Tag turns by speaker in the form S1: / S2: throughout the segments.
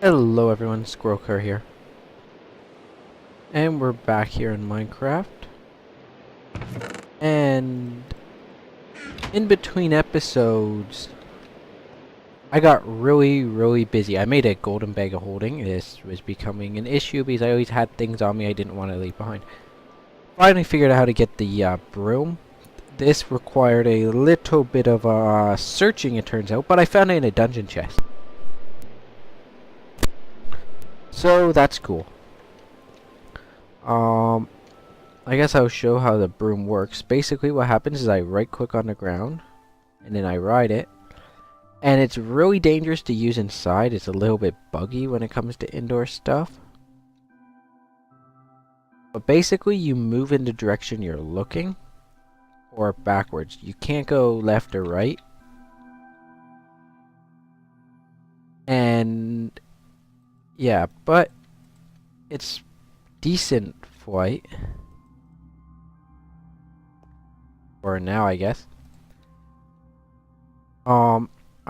S1: Hello everyone, Squirrelcar here. And we're back here in Minecraft. And in between episodes, I got really busy. I made a golden bag of holding. This was becoming an issue because I always had things on me I didn't want to leave behind. Finally figured out how to get the broom. This required a little bit of searching, it turns out, but I found it in a dungeon chest. So that's cool. I guess I'll show how the broom works. Basically what happens is I right click on the ground and then I ride it. And it's really dangerous to use inside. It's a little bit buggy when it comes to indoor stuff. But basically you move in the direction you're looking or backwards. You can't go left or right. And yeah, but it's decent flight. For now, I guess. I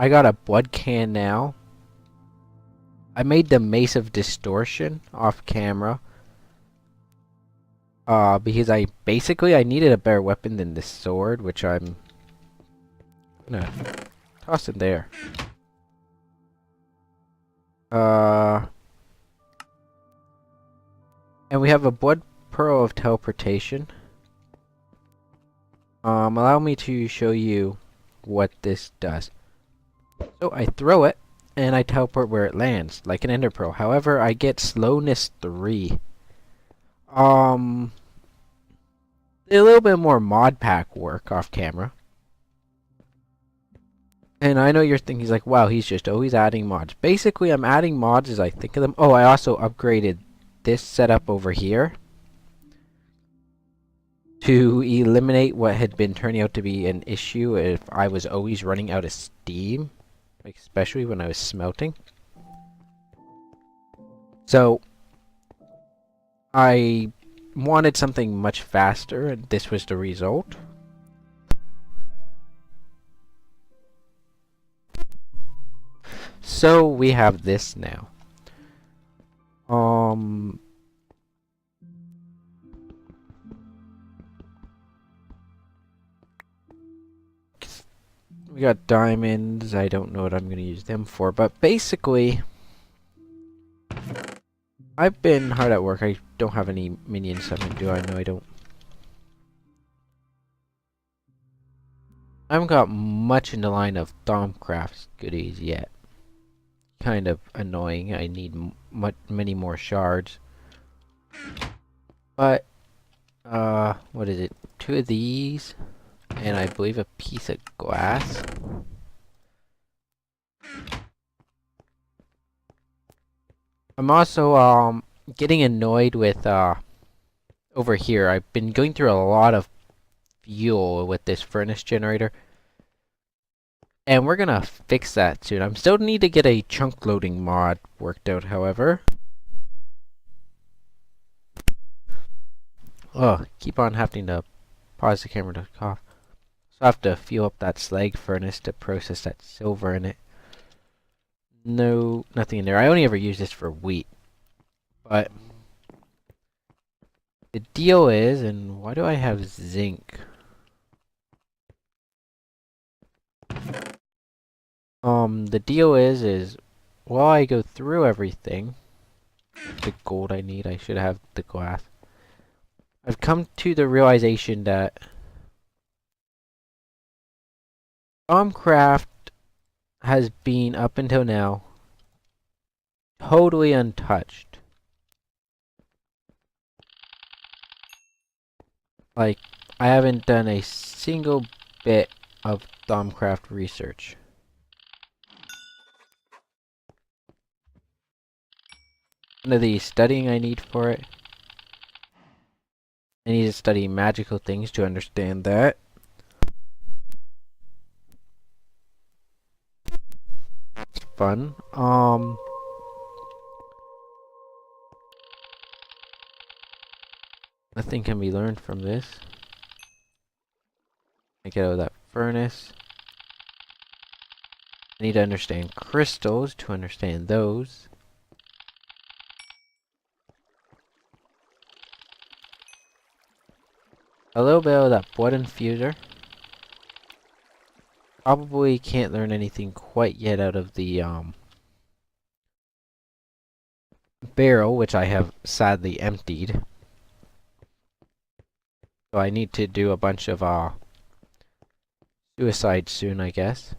S1: got a blood can now. I made the Mace of Distortion off camera. Because I needed a better weapon than this sword, which I'm gonna toss in there. And we have a blood pearl of teleportation. Allow me to show you what this does. So I throw it, and I teleport where it lands, like an ender pearl. However, I get slowness 3. A little bit more mod pack work off camera. And I know you're thinking, like, wow, he's just always adding mods. Basically, I'm adding mods as I think of them. Oh, I also upgraded this setup over here to eliminate what had been turning out to be an issue if I was always running out of steam, especially when I was smelting. So I wanted something much faster, and this was the result. So we have this now. We got diamonds. I don't know what I'm going to use them for, but basically, I've been hard at work. I don't have any minions summoned, do I? No, I don't. I haven't got much in the line of Thaumcraft goodies yet. Kind of annoying. I need many more shards. But, what is it? 2 of these. And I believe a piece of glass. I'm also getting annoyed with over here. I've been going through a lot of fuel with this furnace generator. And we're gonna fix that soon. I'm still need to get a chunk loading mod worked out, however. Oh, keep on having to pause the camera to cough. So I have to fuel up that slag furnace to process that silver in it. No, nothing in there. I only ever use this for wheat. But the deal is, and why do I have zinc? The deal is while I go through everything, the gold I need, I should have the glass. I've come to the realization that Thaumcraft has been, up until now, totally untouched. Like, I haven't done a single bit of Thaumcraft research. None of the studying I need for it. I need to study magical things to understand that. It's fun. Nothing can be learned from this. I get out of that furnace. I need to understand crystals to understand those. A little bit of that blood infuser. Probably can't learn anything quite yet out of the barrel, which I have sadly emptied. So I need to do a bunch of suicides soon, I guess.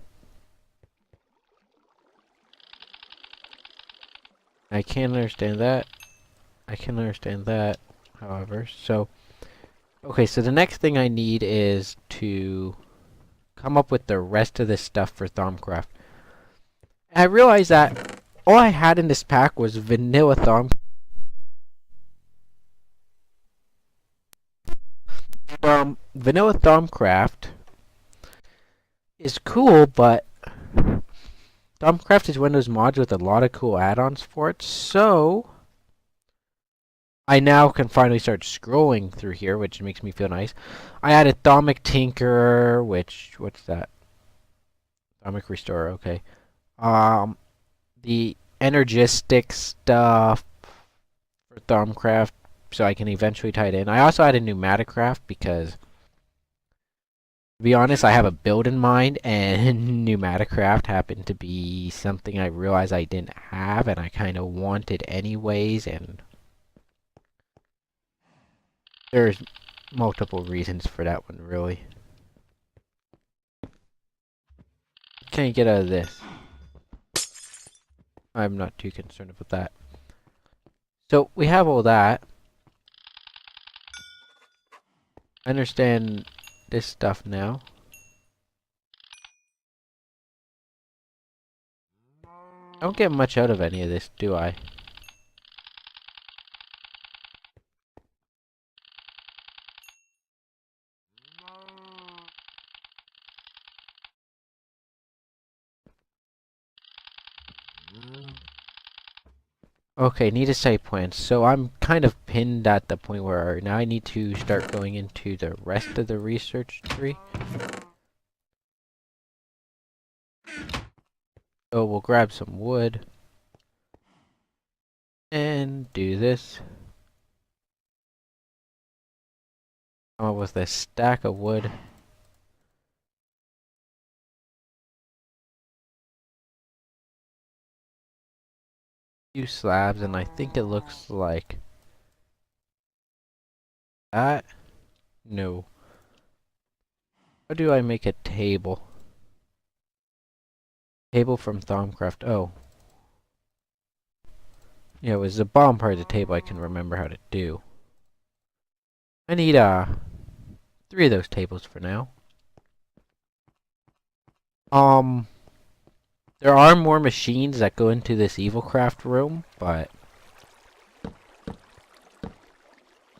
S1: I can understand that. I can understand that, however. So, okay, so the next thing I need is to come up with the rest of this stuff for Thaumcraft. And I realized that all I had in this pack was vanilla Thaumcraft. Vanilla Thaumcraft is cool, but Thaumcraft is one of those mods with a lot of cool add-ons for it, so I now can finally start scrolling through here, which makes me feel nice. I added Thaumic Tinker, what's that? Thaumic Restorer, okay. The Energistic stuff for Thaumcraft, so I can eventually tie it in. I also added Pneumaticraft because, to be honest, I have a build in mind, and Pneumaticraft happened to be something I realized I didn't have, and I kind of wanted anyways, and there's multiple reasons for that one, really. What can you get out of this? I'm not too concerned about that. So, we have all that. I understand this stuff now. I don't get much out of any of this, do I? Okay, need a site plan. So I'm kind of pinned at the point where now I need to start going into the rest of the research tree. So we'll grab some wood. And do this. Come up with a stack of wood. Few slabs, and I think it looks like that. No. How do I make a table? Table from Thaumcraft. Oh. Yeah, it was the bottom part of the table I can remember how to do. I need 3 of those tables for now. There are more machines that go into this Evilcraft room, but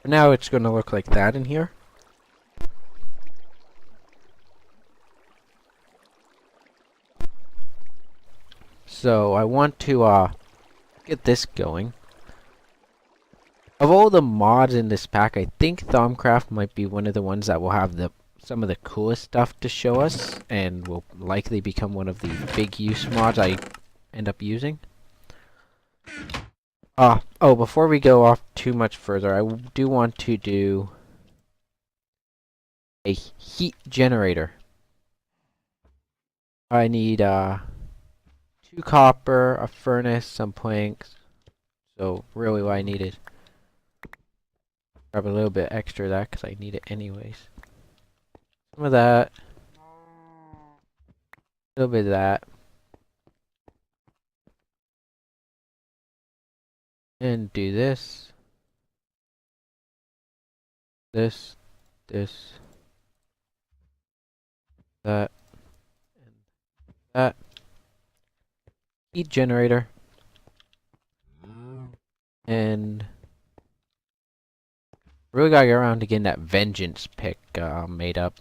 S1: for now it's going to look like that in here. So I want to get this going. Of all the mods in this pack, I think Thaumcraft might be one of the ones that will have some of the coolest stuff to show us, and will likely become one of the big use mods I end up using. Oh, before we go off too much further, I do want to do a heat generator. I need 2 copper, a furnace, some planks. So really what I need is grab a little bit extra of that because I need it anyways. Some of that. A little bit of that. And do this. This. That. And that. Heat generator. And really gotta get around to getting that vengeance pick made up.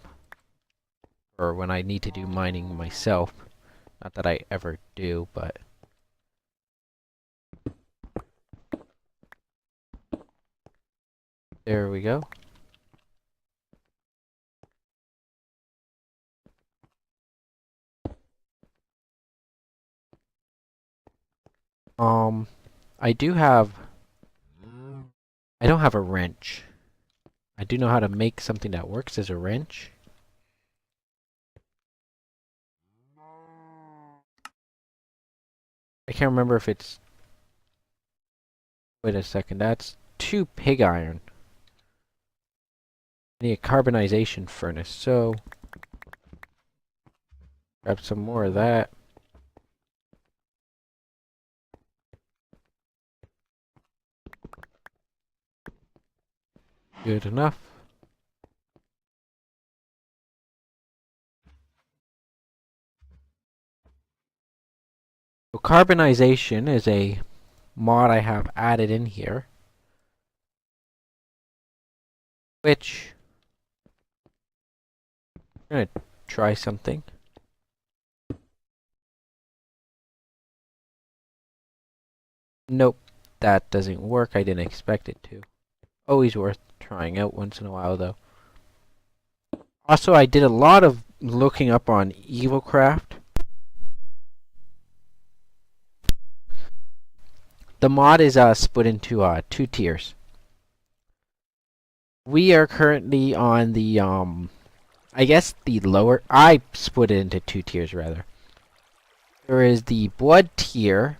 S1: Or when I need to do mining myself. Not that I ever do, but there we go. I don't have a wrench. I do know how to make something that works as a wrench. I can't remember if it's... Wait a second, that's 2 pig iron. I need a carbonization furnace, so... Grab some more of that. Good enough. So carbonization is a mod I have added in here, which I'm gonna try something. Nope, that doesn't work. I didn't expect it to. Always worth trying out once in a while, though. Also, I did a lot of looking up on Thaumcraft. The mod is split into 2 tiers. We are currently on the I guess the lower. I split it into 2 tiers rather. There is the blood tier,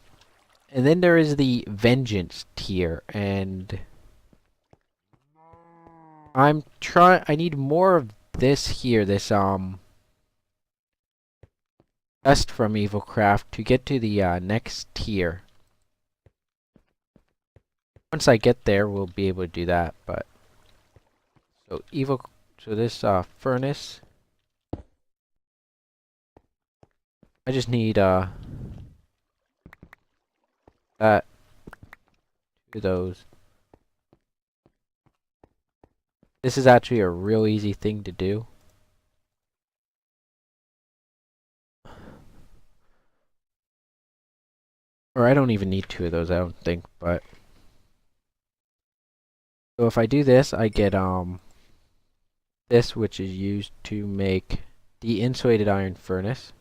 S1: and then there is the vengeance tier, and I need more of this here, this dust from Thaumcraft to get to the next tier. Once I get there, we'll be able to do that, but so this furnace, I just need that, 2 of those. This is actually a real easy thing to do. Or I don't even need 2 of those, I don't think, but so if I do this, I get this, which is used to make the insulated iron furnace.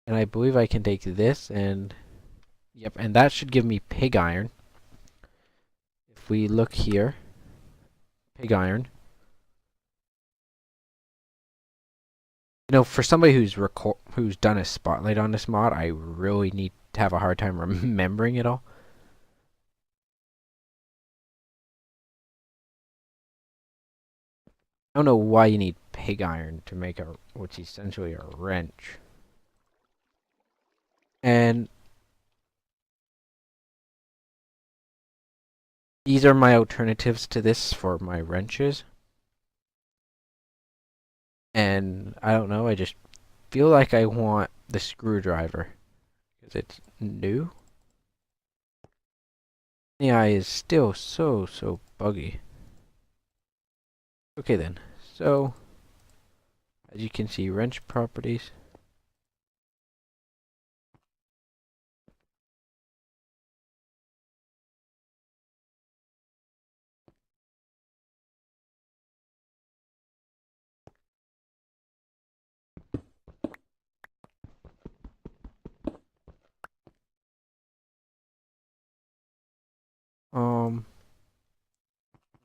S1: And I believe I can take this and yep, and that should give me pig iron. If we look here, pig iron. You know, for somebody who's done a spotlight on this mod, I really need to have a hard time remembering it all. I don't know why you need pig iron to make what's essentially a wrench. And these are my alternatives to this for my wrenches. And I don't know, I just feel like I want the screwdriver because it's new. The eye is still so buggy. Okay then, so as you can see, wrench properties.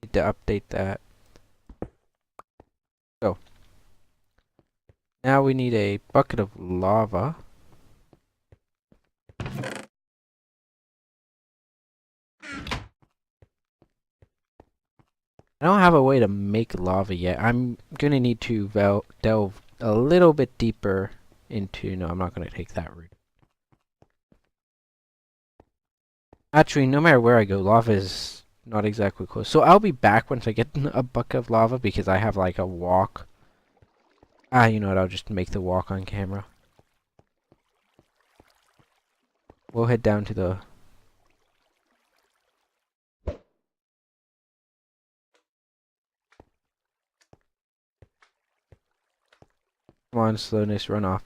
S1: Need to update that. So now we need a bucket of lava. I don't have a way to make lava yet. I'm gonna need to delve a little bit deeper into... No, I'm not gonna take that route. Actually, no matter where I go, lava is not exactly close. So I'll be back once I get a bucket of lava because I have like a walk. You know what? I'll just make the walk on camera. We'll head down to the... Come on, slowness, run off.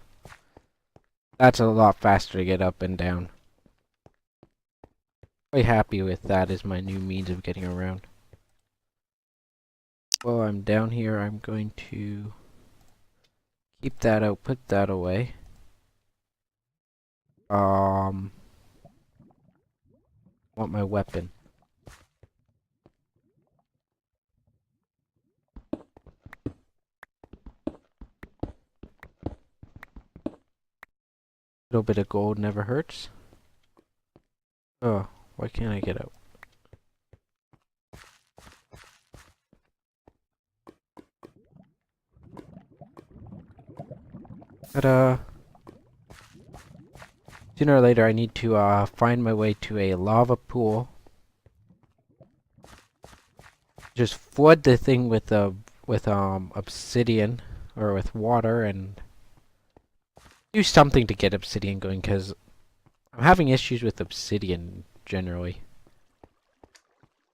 S1: That's a lot faster to get up and down. Quite happy with that as my new means of getting around. While I'm down here, I'm going to keep that out, put that away. Want my weapon. little bit of gold never hurts. Oh, why can't I get out? But sooner or later I need to find my way to a lava pool. Just flood the thing with obsidian or with water and do something to get obsidian going, because I'm having issues with obsidian generally.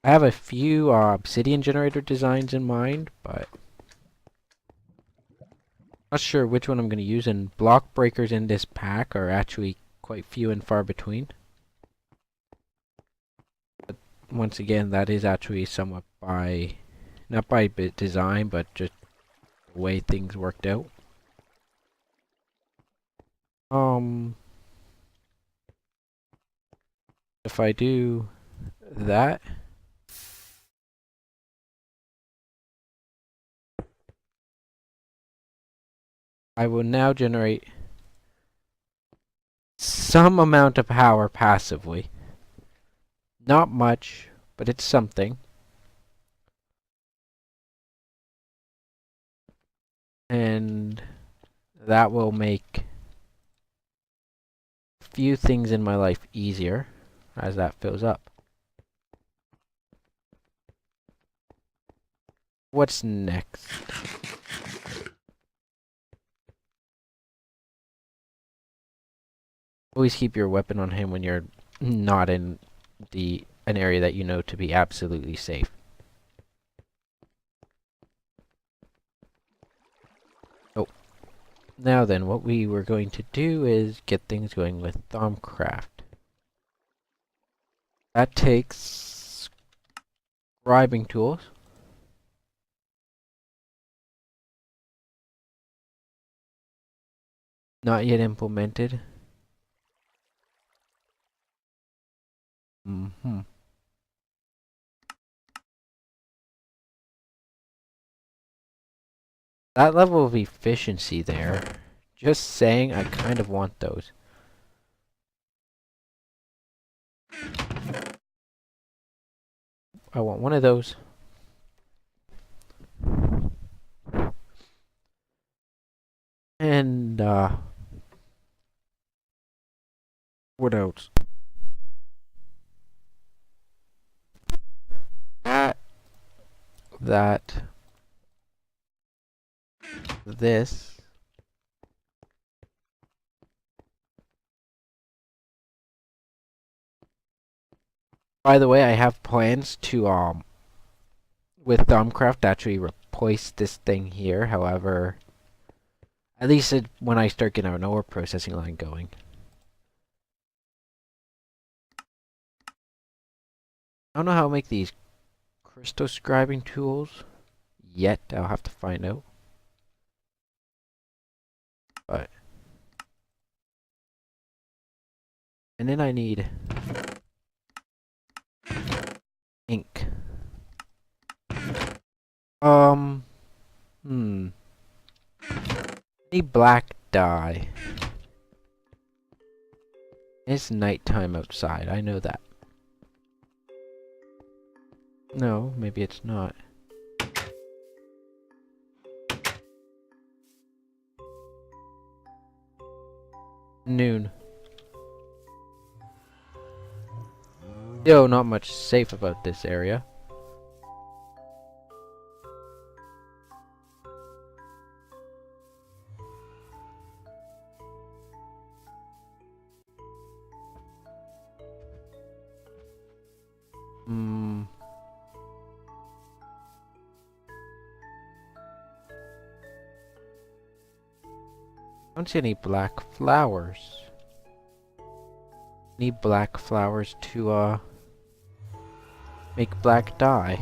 S1: I have a few obsidian generator designs in mind, but not sure which one I'm going to use, and block breakers in this pack are actually quite few and far between. But once again, that is actually somewhat by, not by design, but just the way things worked out. If I do that, I will now generate some amount of power passively. Not much, but it's something. And that will make a few things in my life easier as that fills up. What's next? Always keep your weapon on him when you're not in an area that you know to be absolutely safe. Oh. Now then, what we were going to do is get things going with Thaumcraft. That takes scribing tools. Not yet implemented. That level of efficiency there. Just saying, I kind of want those. I want one of those. And, what else? That. This. By the way, I have plans to, with Thaumcraft, actually replace this thing here. However, at least when I start getting our ore processing line going. I don't know how to make these crystal scribing tools yet. I'll have to find out. But and then I need ink. Need black dye. It's nighttime outside, I know that. No, maybe it's not. Noon. Still not much safe about this area. I don't see any black flowers. Need black flowers to make black dye.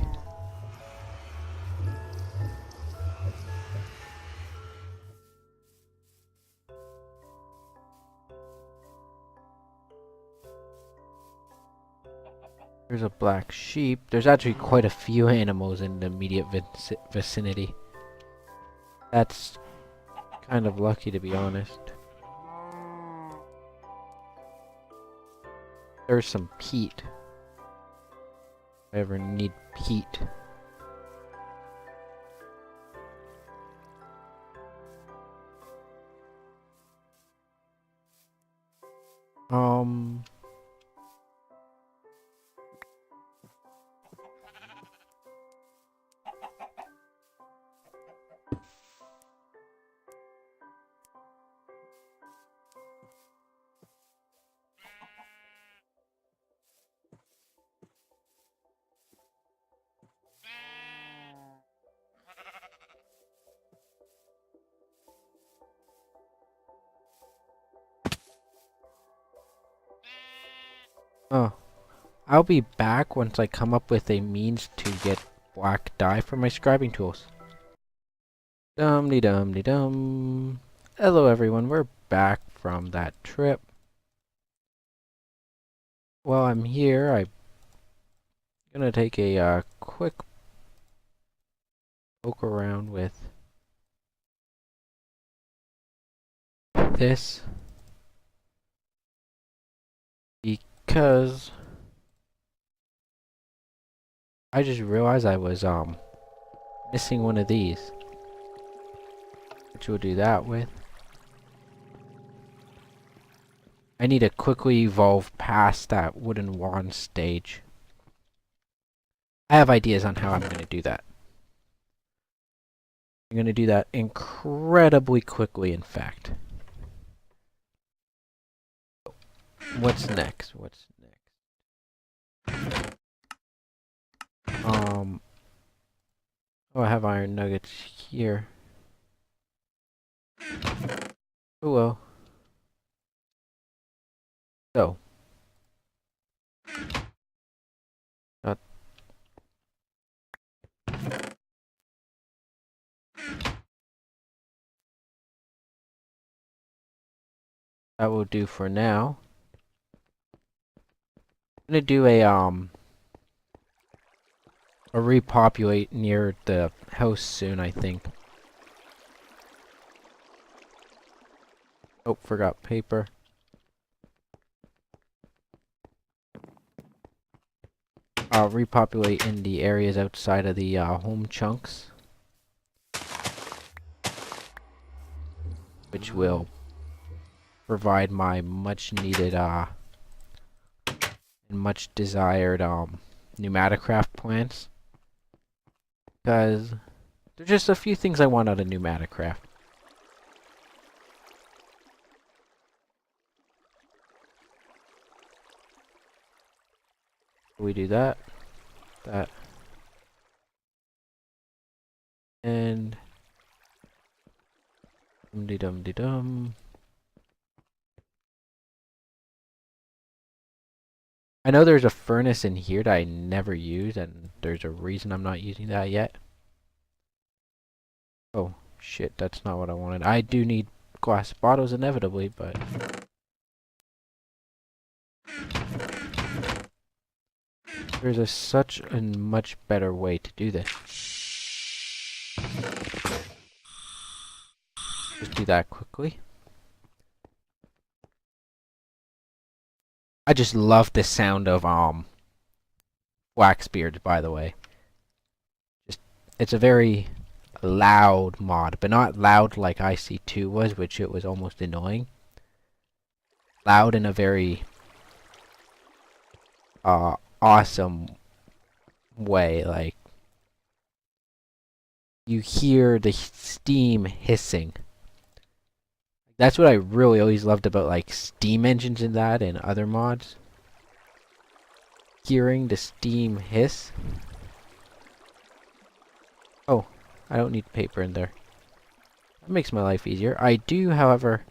S1: There's a black sheep. There's actually quite a few animals in the immediate vicinity. That's kind of lucky, to be honest. There's some peat. If I ever need peat. Oh, I'll be back once I come up with a means to get black dye for my scribing tools. Dum-de-dum-de-dum. Hello everyone, we're back from that trip. While I'm here, I'm gonna take a quick poke around with this because I just realized I was missing one of these, which we'll do that with. I need to quickly evolve past that wooden wand stage. I have ideas on how I'm going to do that. I'm going to do that incredibly quickly, in fact. What's next? What's next? Oh, I have iron nuggets here. Oh well. So. That will do for now. I'm gonna do a repopulate near the house soon, I think. Oh, forgot paper. I'll repopulate in the areas outside of the home chunks, which will provide my much needed and much desired Pneumaticraft plants. Because there's just a few things I want out of Pneumaticraft. We do that, and dum-de-dum-de-dum. I know there's a furnace in here that I never used, and there's a reason I'm not using that yet. Oh, shit, that's not what I wanted. I do need glass bottles inevitably, but... there's such a much better way to do this. Just do that quickly. I just love the sound of Waxbeard, by the way. It's a very loud mod, but not loud like IC2 was, which it was almost annoying. Loud in a very awesome way, like you hear the steam hissing. That's what I really always loved about like steam engines in that and other mods. Hearing the steam hiss. Oh, I don't need paper in there. That makes my life easier. I do, however,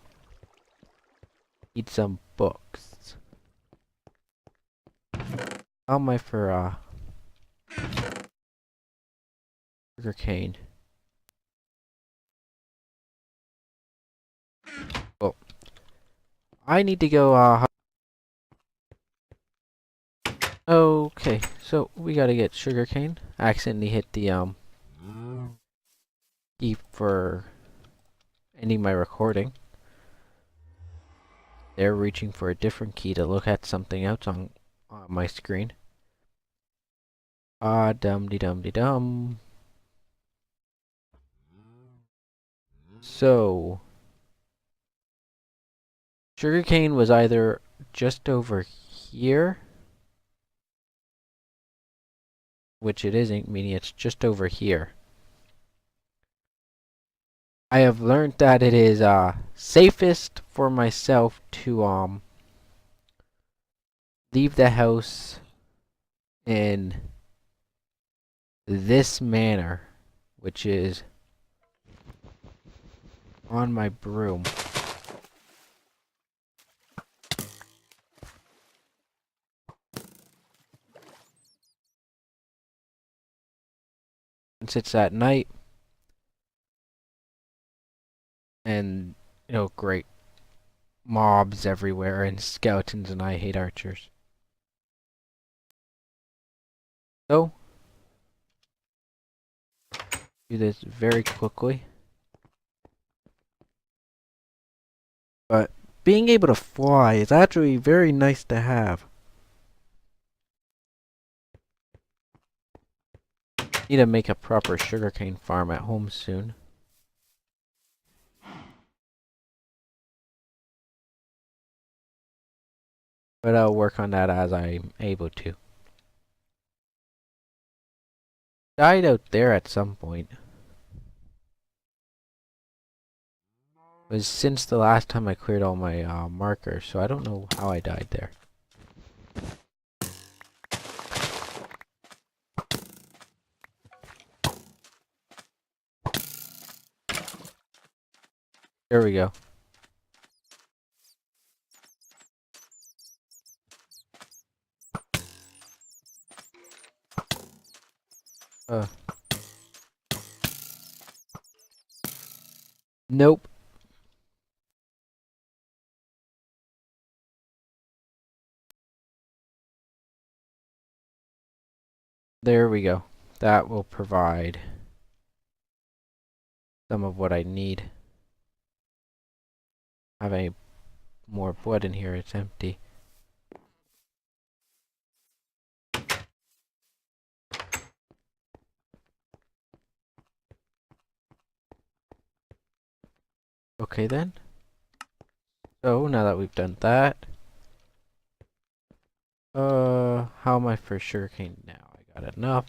S1: need some books. How am I for sugar cane? Well, I need to go okay, so we gotta get sugarcane. I accidentally hit the E for ending my recording. They're reaching for a different key to look at something else on my screen. Ah, dum-de-dum-de-dum. So, sugarcane was either just over here, which it isn't, meaning it's just over here. I have learned that it is safest for myself to leave the house in this manner, which is on my broom. Since it's at night, and great mobs everywhere and skeletons, and I hate archers. So, do this very quickly. But being able to fly is actually very nice to have. Need to make a proper sugarcane farm at home soon. But I'll work on that as I'm able to. Died out there at some point. It was since the last time I cleared all my markers, so I don't know how I died there. There we go. Nope. There we go. That will provide some of what I need. Have any more blood in here? It's empty. Okay then. So now that we've done that, how am I for sugarcane now? I got enough.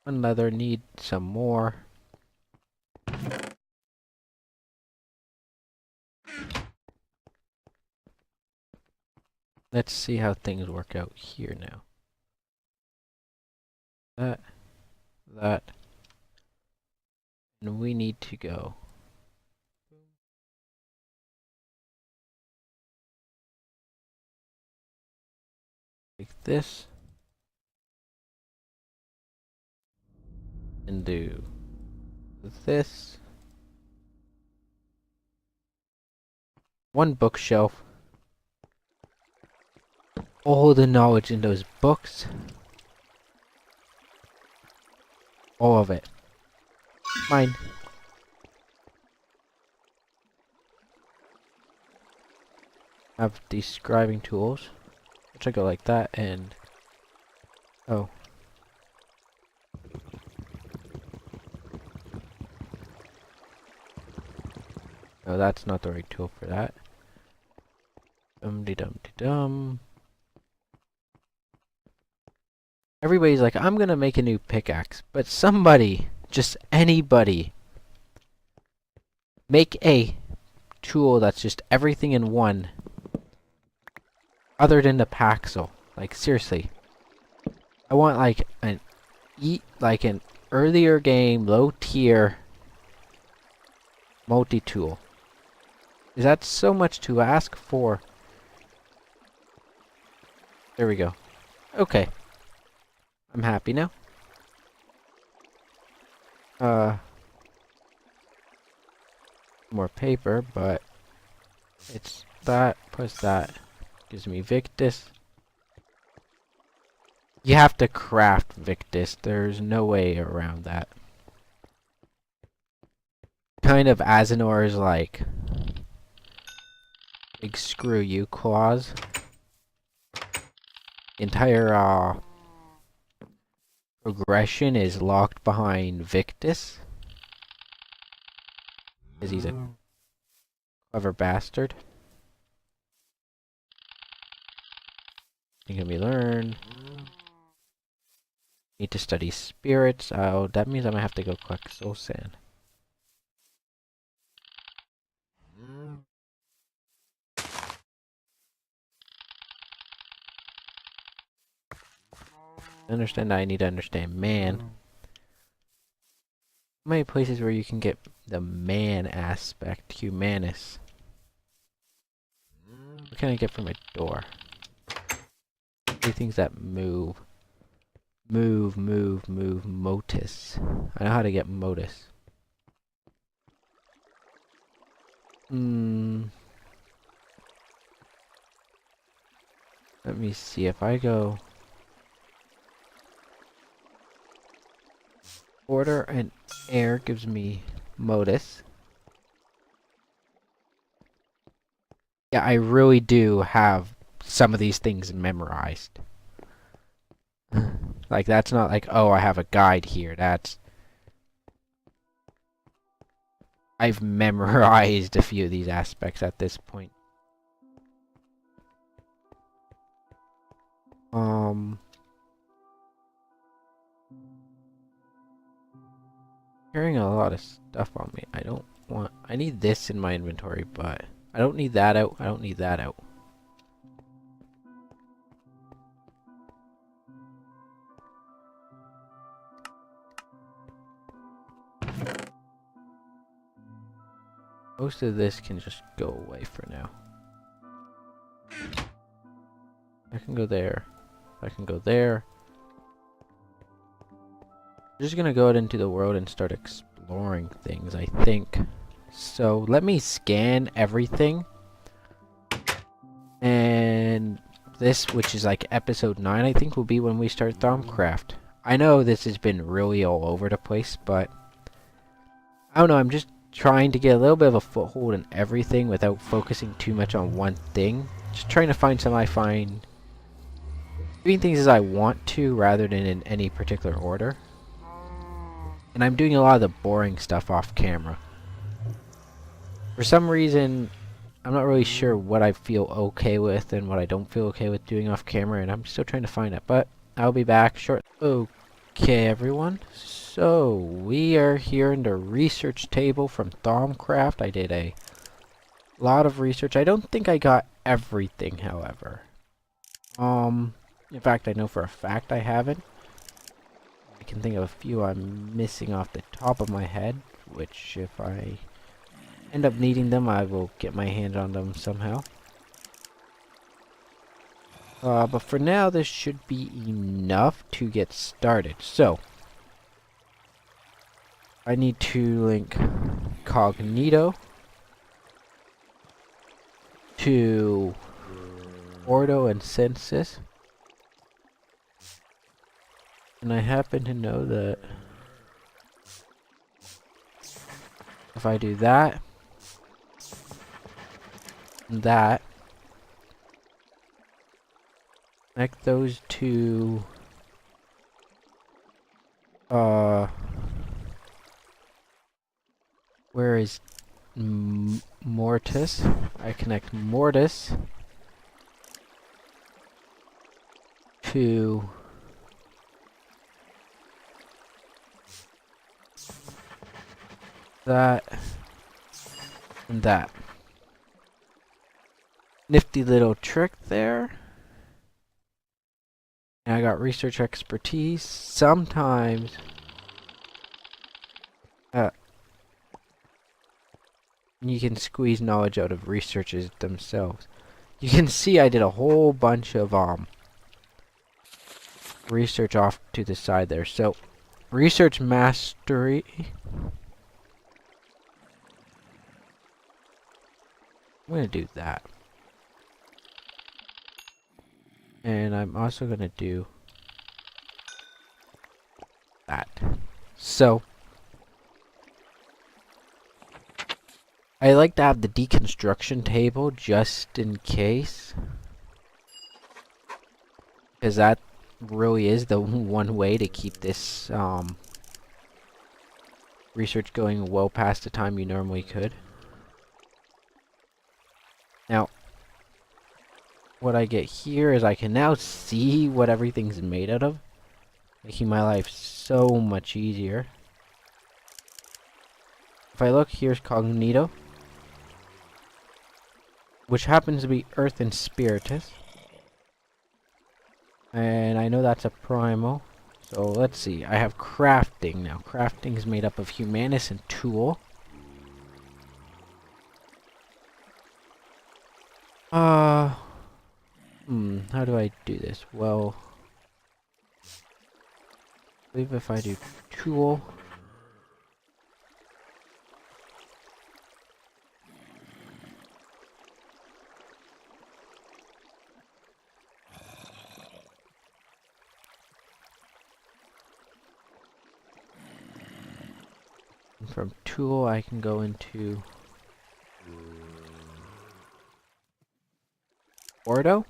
S1: One leather, need some more. Let's see how things work out here now. That, and we need to go. Like this. And do this. One bookshelf. All the knowledge in those books. All of it. Mine. Have these scribing tools. Which I go like that and... Oh. No, that's not the right tool for that. Dum-de-dum-de-dum. Everybody's like, I'm gonna make a new pickaxe. But somebody, just anybody, make a tool that's just everything in one. Other than the Paxel. Like, seriously. I want, like, an earlier game, low tier multi-tool. Is that so much to ask for? There we go. Okay. I'm happy now. More paper, but it's that plus that. Gives me Victus. You have to craft Victus. There's no way around that. Kind of Azinor's like big screw you claws. The entire progression is locked behind Victus, because he's a clever bastard. Can we learn? Need to study spirits. Oh, that means I'm gonna have to go collect soul sand. Understand that I need to understand man. How many places where you can get the man aspect, humanus? What can I get from a door? Three things that move. Move, motus. I know how to get motus. Let me see if I go order and air gives me modus. Yeah, I really do have some of these things memorized. Like, that's not like, oh, I have a guide here. That's... I've memorized a few of these aspects at this point. Carrying a lot of stuff on me. I need this in my inventory, but I don't need that out. I don't need that out. Most of this can just go away for now. I can go there. I can go there. I'm just gonna go out into the world and start exploring things, I think. So let me scan everything. And this, which is like episode 9, I think, will be when we start Thaumcraft. I know this has been really all over the place, but I don't know, I'm just trying to get a little bit of a foothold in everything without focusing too much on one thing. Just trying to find something I find. Doing things as I want to rather than in any particular order. And I'm doing a lot of the boring stuff off camera. For some reason, I'm not really sure what I feel okay with and what I don't feel okay with doing off camera, and I'm still trying to find it, but I'll be back shortly. Okay, everyone. So, we are here in the research table from Thaumcraft. I did a lot of research. I don't think I got everything, however. In fact, I know for a fact I haven't. I can think of a few I'm missing off the top of my head, which if I end up needing them, I will get my hand on them somehow. But for now, this should be enough to get started. So, I need to link Cognito to Ordo and Census. And I happen to know that if I do that, and that, connect those to where is Mortis? I connect Mortis to that and that. Nifty little trick there. And I got research expertise. Sometimes you can squeeze knowledge out of researchers themselves. You can see I did a whole bunch of research off to the side there. So research mastery. I'm gonna do that. And I'm also gonna do that. So I like to have the deconstruction table just in case. Because that really is the one way to keep this research going well past the time you normally could. Now, what I get here is I can now see what everything's made out of, making my life so much easier. If I look, here's Cognito, which happens to be Earth and Spiritus. And I know that's a primal. So let's see, I have crafting now. Crafting is made up of Humanus and Tool. How do I do this? Well, I believe if I do Tool, and from Tool I can go into Ordo,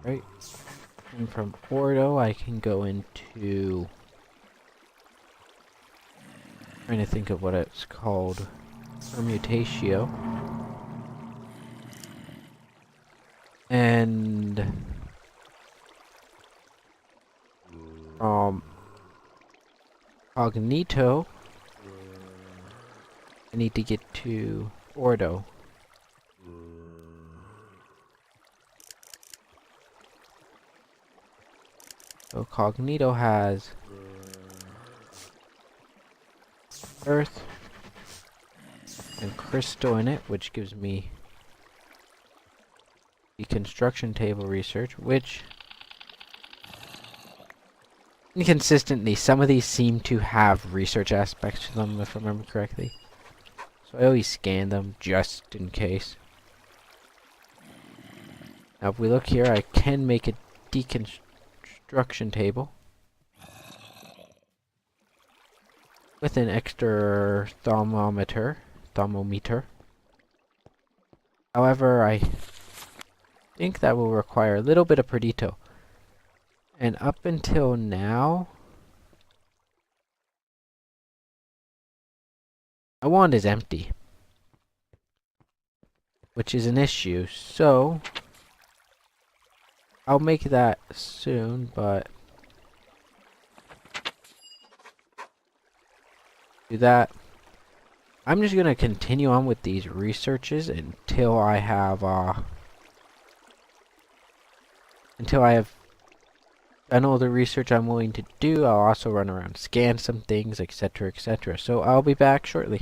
S1: right? And from Ordo I can go into, trying to think of what it's called, Permutatio. And Cognito, I need to get to Ordo. So Cognito has Earth and Crystal in it, which gives me the construction table research, which inconsistently, some of these seem to have research aspects to them, if I remember correctly. So I always scan them just in case. Now if we look here, I can make a deconstruction table with an extra thermometer. However, I think that will require a little bit of Perdito. And up until now, my wand is empty, which is an issue. So I'll make that soon, but do that. I'm just gonna continue on with these researches until I have done all the research I'm willing to do. I'll also run around, scan some things, etc., etc. So I'll be back shortly.